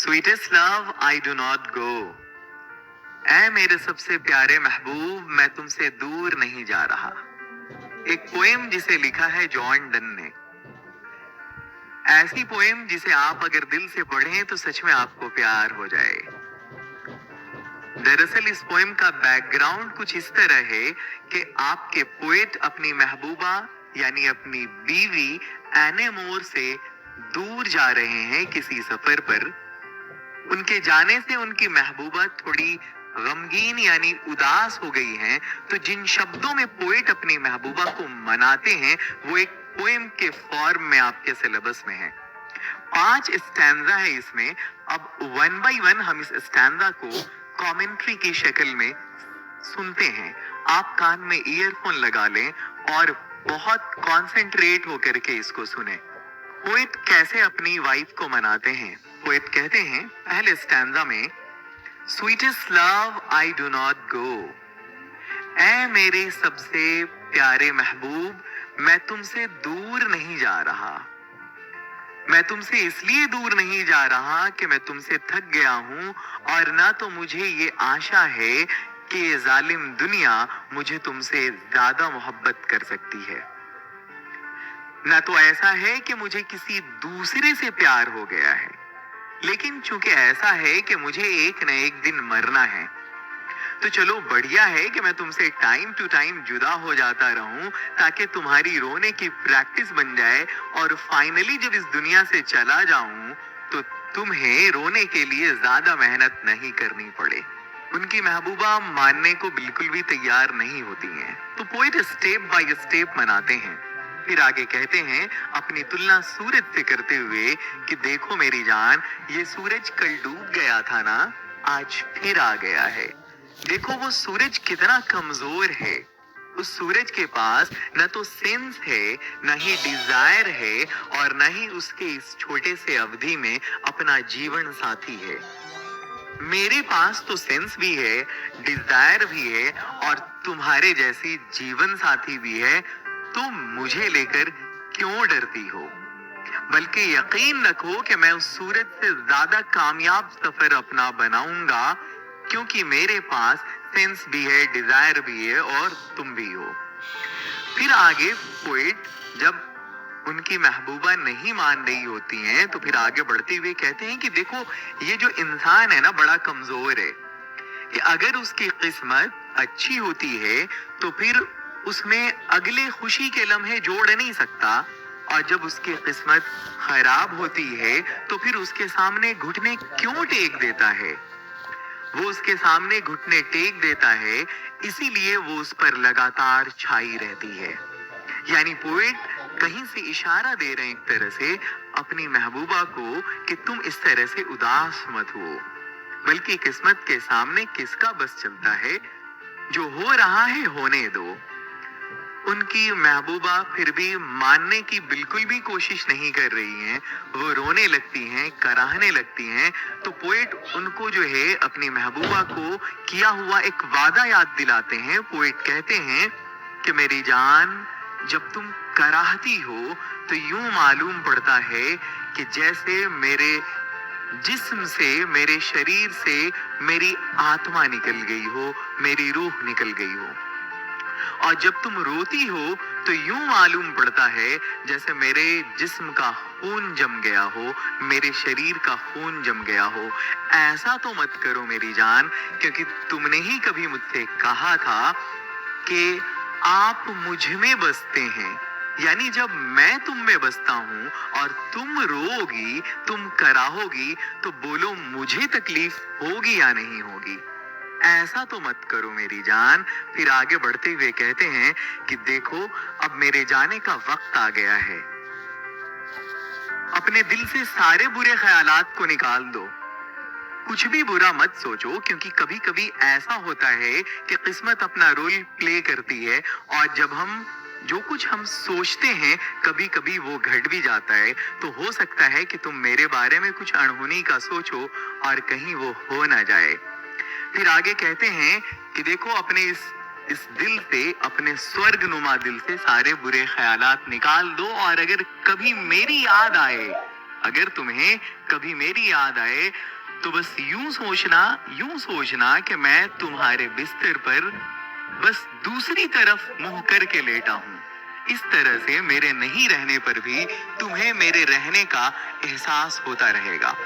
Sweetest love I do not go. ऐ मेरे सबसे प्यारे महबूब, मैं तुमसे दूर नहीं जा रहा। एक पोएम जिसे लिखा है जॉन डन ने। ऐसी पोएम जिसे आप अगर दिल से पढ़ें तो सच में आपको प्यार हो जाए। दरअसल इस पोएम का बैकग्राउंड कुछ इस तरह है कि आपके पोएट अपनी महबूबा यानी अपनी बीवी एने मोर से दूर जा रहे हैं किसी सफर पर। उनके जाने से उनकी महबूबा थोड़ी गमगीन यानी उदास हो गई हैं, तो जिन शब्दों में पोएट अपनी महबूबा को मनाते हैं वो एक पोएम के फॉर्म में आपके सिलेबस में है। 5 स्टैंजा है इसमें। अब 1 बाय 1 हम इस स्टैंजा को कमेंट्री की शक्ल में सुनते हैं। आप कान में ईयरफोन लगा लें और बहुत कॉन्सेंट्रेट होकर के इसको सुने। पोएट कैसे अपनी वाइफ को मनाते हैं। पोएट कहते हैं पहले स्टैंजा में, sweetest love I do not go. ऐ मेरे सबसे प्यारे महबूब, मैं तुमसे दूर नहीं जा रहा। मैं तुमसे इसलिए दूर नहीं जा रहा कि मैं तुमसे थक गया हूं और ना तो मुझे ये आशा है कि ये जालिम दुनिया मुझे तुमसे ज्यादा मोहब्बत कर सकती है। ना तो ऐसा है कि मुझे किसी दूसरे से प्यार हो गया है, लेकिन चूंकि ऐसा है कि मुझे एक न एक दिन मरना है, तो चलो बढ़िया है कि मैं तुमसे टाइम टू टाइम जुदा हो जाता रहूं ताकि तुम्हारी रोने की प्रैक्टिस बन जाए और फाइनली जब इस दुनिया से चला जाऊं तो तुम्हें रोने के लिए ज्यादा मेहनत नहीं करनी पड़े। उनकी महबूबा मानने को बिल्कुल भी तैयार नहीं होती हैं, तो पोएट स्टेप बाय स्टेप मनाते हैं। फिर आगे कहते हैं अपनी तुलना सूरज से करते हुए कि देखो मेरी जान, ये सूरज कल डूब गया था ना, आज फिर आ गया है। देखो वो सूरज कितना कमजोर है। उस सूरज के पास न तो सेंस है, न ही डिजायर है और न ही उसके इस छोटे से अवधि में अपना जीवन साथी है। मेरे पास तो सेंस भी है, डिजायर भी है और तुम्हारे जैसी जीवन साथी भी है, तो मुझे लेकर क्यों डरती हो। बल्कि यकीन रखो कि मैं उस सूरज से ज्यादा कामयाब सफर अपना बनाऊंगा, क्योंकि मेरे पास सेंस भी है, डिजायर भी है और तुम भी हो। फिर आगे पोएट जब उनकी महबूबा नहीं मान रही होती हैं तो फिर आगे बढ़ते हुए कहते हैं कि देखो ये जो इंसान है ना बड़ा कमजोर है, कि अगर उसकी किस्मत अच्छी होती है तो फिर उसमें अगले खुशी के लम्हे जोड़ नहीं सकता, और जब उसकी किस्मत खराब होती है तो फिर उसके सामने घुटने क्यों टेक देता है। वो उसके सामने घुटने टेक देता है, इसीलिए वो उस पर लगातार छाई रहती है। यानी पोएट कहीं से इशारा दे रहे हैं एक तरह से अपनी महबूबा को कि तुम इस तरह से उदास मत हो, बल्कि किस्मत के सामने किसका बस चलता है, जो हो रहा है होने दो। उनकी महबूबा फिर भी मानने की बिल्कुल भी कोशिश नहीं कर रही हैं। वो रोने लगती हैं, कराहने लगती हैं। तो पोएट उनको जो है अपनी महबूबा को किया हुआ एक वादा याद दिलाते हैं। पोएट कहते हैं कि मेरी जान, जब तुम कराहती हो तो यूं मालूम पड़ता है कि जैसे मेरे जिस्म से, मेरे शरीर से मेरी आत्मा निकल गई हो, मेरी रूह निकल गई हो। और जब तुम रोती हो तो यूं मालूम पड़ता है जैसे मेरे जिस्म का खून जम गया हो, मेरे शरीर का खून जम गया हो। ऐसा तो मत करो मेरी जान, क्योंकि तुमने ही कभी मुझसे कहा था कि आप मुझ में बसते हैं। यानी जब मैं तुम में बसता हूं और तुम रोओगी, तुम कराहोगी, तो बोलो मुझे तकलीफ होगी या नहीं होगी। ऐसा तो मत करो मेरी जान। फिर आगे बढ़ते हुए कहते हैं कि देखो अब मेरे जाने का वक्त आ गया है। अपने दिल से सारे बुरे ख्यालात को निकाल दो। कुछ भी बुरा मत सोचो, क्योंकि कभी कभी ऐसा होता है कि किस्मत अपना रोल प्ले करती है और जब हम जो कुछ हम सोचते हैं कभी कभी वो घट भी जाता है। तो हो सकता है कि तुम मेरे बारे में कुछ अनहोनी का सोचो और कहीं वो हो ना जाए। फिर आगे कहते हैं कि देखो अपने इस दिल से, अपने स्वर्ग नुमा दिल से सारे बुरे ख्यालात निकाल दो, और अगर कभी मेरी याद आए अगर तुम्हें कभी मेरी याद आए तो बस यूं सोचना कि मैं तुम्हारे बिस्तर पर बस दूसरी तरफ मुंह करके लेटा हूं। इस तरह से मेरे नहीं रहने पर भी तुम्हें मेरे रहने का एहसास होता रहेगा।